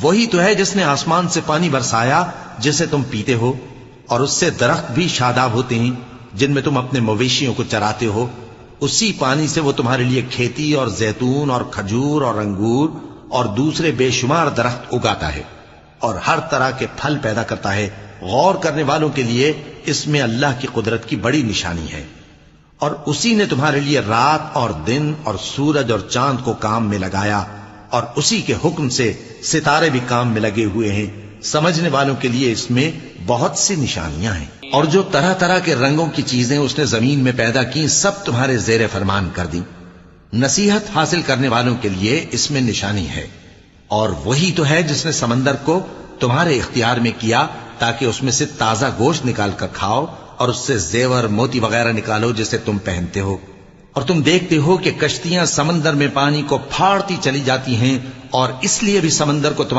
وہی تو ہے جس نے آسمان سے پانی برسایا جسے تم پیتے ہو، اور اس سے درخت بھی شاداب ہوتے ہیں جن میں تم اپنے مویشیوں کو چراتے ہو۔ اسی پانی سے وہ تمہارے لیے کھیتی اور زیتون اور کھجور اور انگور اور دوسرے بے شمار درخت اگاتا ہے اور ہر طرح کے پھل پیدا کرتا ہے۔ غور کرنے والوں کے لیے اس میں اللہ کی قدرت کی بڑی نشانی ہے۔ اور اسی نے تمہارے لیے رات اور دن اور سورج اور چاند کو کام میں لگایا، اور اسی کے حکم سے ستارے بھی کام میں لگے ہوئے ہیں۔ سمجھنے والوں کے لیے اس میں بہت سی نشانیاں ہیں۔ اور جو طرح طرح کے رنگوں کی چیزیں اس نے زمین میں پیدا کی، سب تمہارے زیر فرمان کر دی۔ نصیحت حاصل کرنے والوں کے لیے اس میں نشانی ہے۔ اور وہی تو ہے جس نے سمندر کو تمہارے اختیار میں کیا تاکہ اس میں سے تازہ گوشت نکال کر کھاؤ اور اس سے زیور موتی وغیرہ نکالو جسے تم پہنتے ہو۔ اور تم دیکھتے ہو کہ کشتیاں سمندر میں پانی کو پھاڑتی چلی جاتی ہیں، اور اس لیے بھی سمندر کو تمہارے